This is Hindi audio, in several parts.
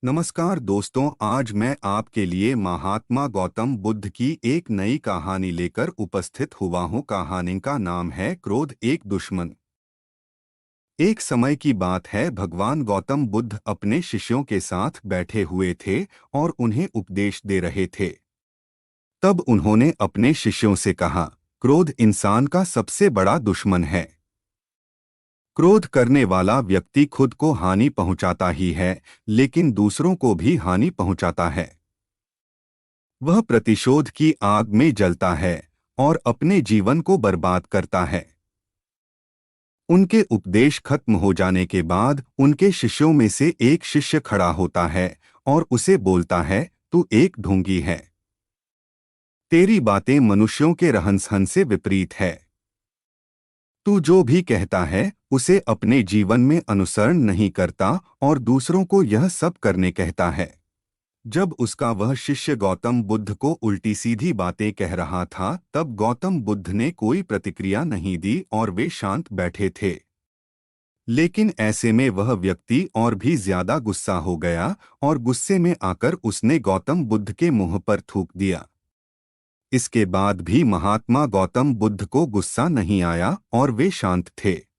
नमस्कार दोस्तों, आज मैं आपके लिए महात्मा गौतम बुद्ध की एक नई कहानी लेकर उपस्थित हुआ हूँ। कहानी का नाम है क्रोध एक दुश्मन। एक समय की बात है, भगवान गौतम बुद्ध अपने शिष्यों के साथ बैठे हुए थे और उन्हें उपदेश दे रहे थे। तब उन्होंने अपने शिष्यों से कहा, क्रोध इंसान का सबसे बड़ा दुश्मन है। क्रोध करने वाला व्यक्ति खुद को हानि पहुंचाता ही है, लेकिन दूसरों को भी हानि पहुंचाता है। वह प्रतिशोध की आग में जलता है और अपने जीवन को बर्बाद करता है। उनके उपदेश खत्म हो जाने के बाद उनके शिष्यों में से एक शिष्य खड़ा होता है और उसे बोलता है, तू एक ढोंगी है। तेरी बातें मनुष्यों के रहन-सहन से विपरीत है। तू जो भी कहता है उसे अपने जीवन में अनुसरण नहीं करता और दूसरों को यह सब करने कहता है। जब उसका वह शिष्य गौतम बुद्ध को उल्टी सीधी बातें कह रहा था, तब गौतम बुद्ध ने कोई प्रतिक्रिया नहीं दी और वे शांत बैठे थे। लेकिन ऐसे में वह व्यक्ति और भी ज्यादा गुस्सा हो गया और गुस्से में आकर उसने गौतम बुद्ध के मुंह पर थूक दिया। इसके बाद भी महात्मा गौतम बुद्ध को गुस्सा नहीं आया और वे शांत थे।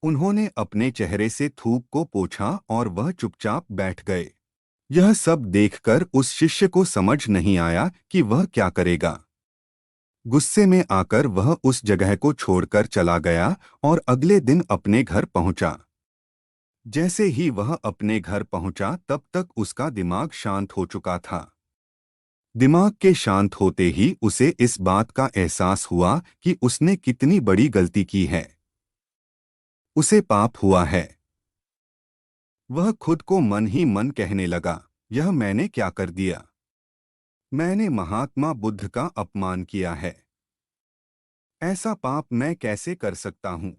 उन्होंने अपने चेहरे से थूक को पोंछा और वह चुपचाप बैठ गए। यह सब देखकर उस शिष्य को समझ नहीं आया कि वह क्या करेगा। गुस्से में आकर वह उस जगह को छोड़कर चला गया और अगले दिन अपने घर पहुंचा। जैसे ही वह अपने घर पहुंचा, तब तक उसका दिमाग शांत हो चुका था। दिमाग के शांत होते ही उसे इस बात का एहसास हुआ कि उसने कितनी बड़ी गलती की है। उसे पाप हुआ है। वह खुद को मन ही मन कहने लगा, यह मैंने क्या कर दिया? मैंने महात्मा बुद्ध का अपमान किया है। ऐसा पाप मैं कैसे कर सकता हूँ?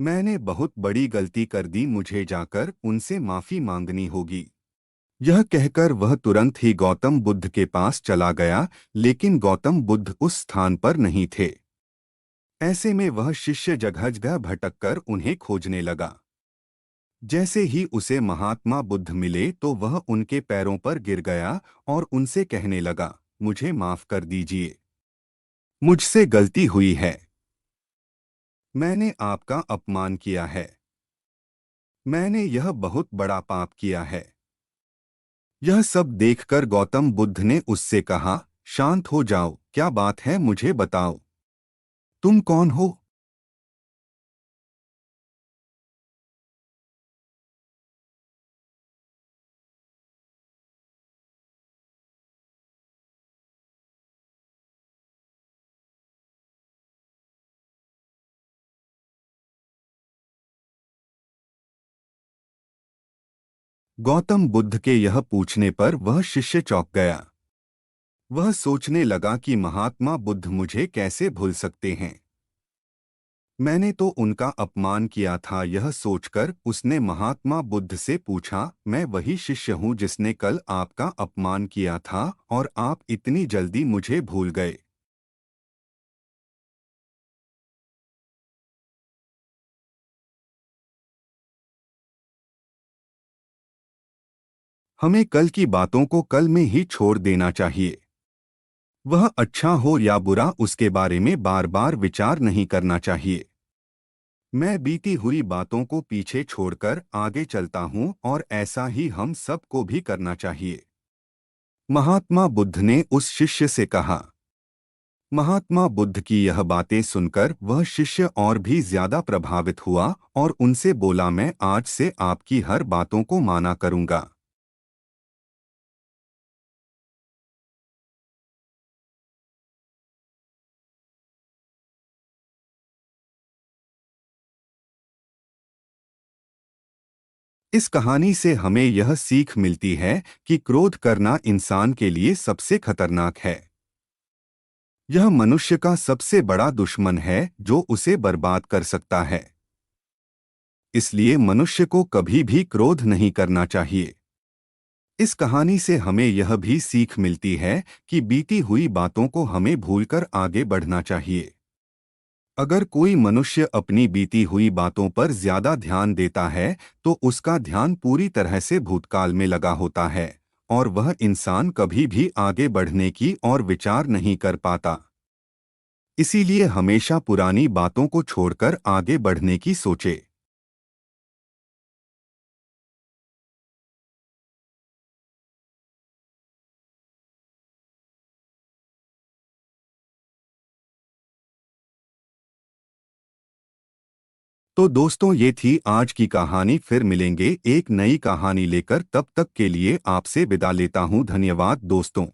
मैंने बहुत बड़ी गलती कर दी, मुझे जाकर उनसे माफी मांगनी होगी। यह कहकर वह तुरंत ही गौतम बुद्ध के पास चला गया, लेकिन गौतम बुद्ध उस स्थान पर नहीं थे। ऐसे में वह शिष्य जगह जगह भटककर उन्हें खोजने लगा। जैसे ही उसे महात्मा बुद्ध मिले तो वह उनके पैरों पर गिर गया और उनसे कहने लगा, मुझे माफ कर दीजिए। मुझसे गलती हुई है। मैंने आपका अपमान किया है। मैंने यह बहुत बड़ा पाप किया है। यह सब देखकर गौतम बुद्ध ने उससे कहा, शांत हो जाओ, क्या बात है मुझे बताओ। तुम कौन हो? गौतम बुद्ध के यह पूछने पर वह शिष्य चौंक गया। वह सोचने लगा कि महात्मा बुद्ध मुझे कैसे भूल सकते हैं। मैंने तो उनका अपमान किया था। यह सोचकर उसने महात्मा बुद्ध से पूछा, मैं वही शिष्य हूँ जिसने कल आपका अपमान किया था और आप इतनी जल्दी मुझे भूल गए। हमें कल की बातों को कल में ही छोड़ देना चाहिए। वह अच्छा हो या बुरा, उसके बारे में बार बार विचार नहीं करना चाहिए। मैं बीती हुई बातों को पीछे छोड़कर आगे चलता हूँ और ऐसा ही हम सबको भी करना चाहिए। महात्मा बुद्ध ने उस शिष्य से कहा। महात्मा बुद्ध की यह बातें सुनकर वह शिष्य और भी ज्यादा प्रभावित हुआ और उनसे बोला, मैं आज से आपकी हर बातों को माना करूंगा। इस कहानी से हमें यह सीख मिलती है कि क्रोध करना इंसान के लिए सबसे खतरनाक है। यह मनुष्य का सबसे बड़ा दुश्मन है जो उसे बर्बाद कर सकता है। इसलिए मनुष्य को कभी भी क्रोध नहीं करना चाहिए। इस कहानी से हमें यह भी सीख मिलती है कि बीती हुई बातों को हमें भूलकर आगे बढ़ना चाहिए। अगर कोई मनुष्य अपनी बीती हुई बातों पर ज्यादा ध्यान देता है तो उसका ध्यान पूरी तरह से भूतकाल में लगा होता है और वह इंसान कभी भी आगे बढ़ने की और विचार नहीं कर पाता। इसीलिए हमेशा पुरानी बातों को छोड़कर आगे बढ़ने की सोचे। तो दोस्तों, ये थी आज की कहानी। फिर मिलेंगे एक नई कहानी लेकर, तब तक के लिए आपसे विदा लेता हूँ। धन्यवाद दोस्तों।